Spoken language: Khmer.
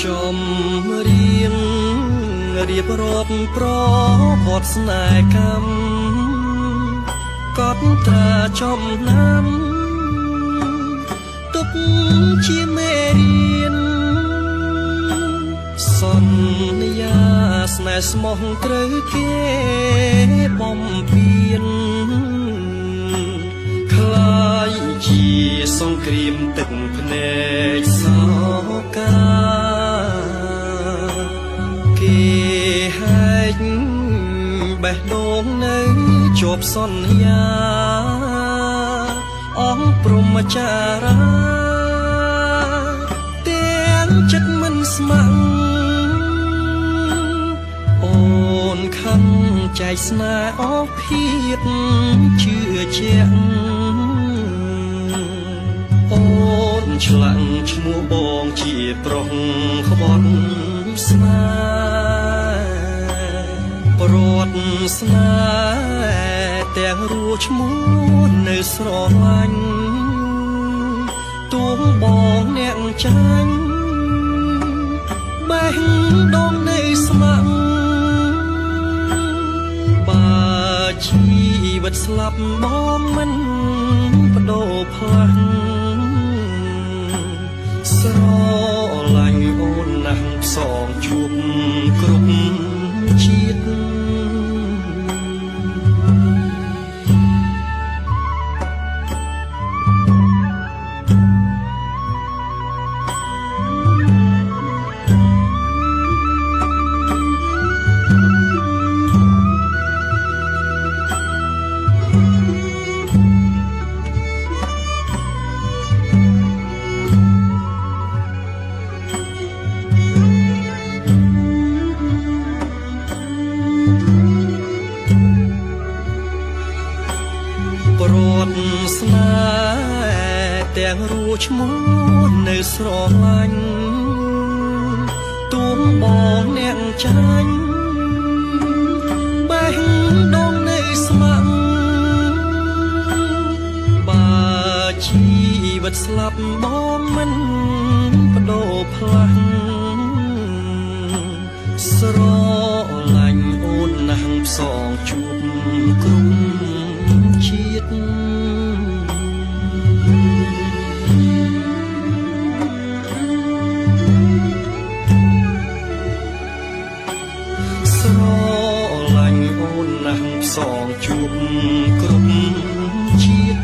ចំរៀងរៀបរាប់ប្រផតស្នេហ៍កម្មកត់ត្រាចំណាំទុកជាមេរៀនសន្យាស្នេហ៍ស្មោះត្រូវគេបំពេញខ្លាយជាសង្គ្រាមទឹកភ្នែកសោកាគេហែកបេះដូងនៅជាប់សន្យាអង្គព្រហ្មចារាទាំងចិត្តមិនស្ម័គ្រអូនខំចែកស្នេហ៍អស់ភាពជឿជាក់អូនឆ្លាក់ឈ្មោះបងជាប្រុសក្បត់ស្នេហ៍ប្រវត្តិស្នេហ៍ទាំងរੂឈ្មោះនៅស្រឡាញ់ទួងបងអ្នកចាញ់បេះដូងនៅស្ម័គ្របើជីវិតស្លាប់បងមិនបដូរផ្លាស់ស្រឡាញ់អូនណាស់ផ្សងជួបគ្រប់ជាតិប្រវត្តិស្នេហ៍ទាំងរੂឈ្មោះនៅស្រឡាញ់ទួងបងអ្នកចាញ់បេះដូងនៅស្ម័គ្របើជីវិតស្លាប់បងមិនបដូរផ្លាស់ស្រឡាញ់អូនណាស់ផ្សងជួបគ្រប់ជាតិស្រឡាញ់អូនណាស់ផ្សងជួបគ្រប់ជាតិ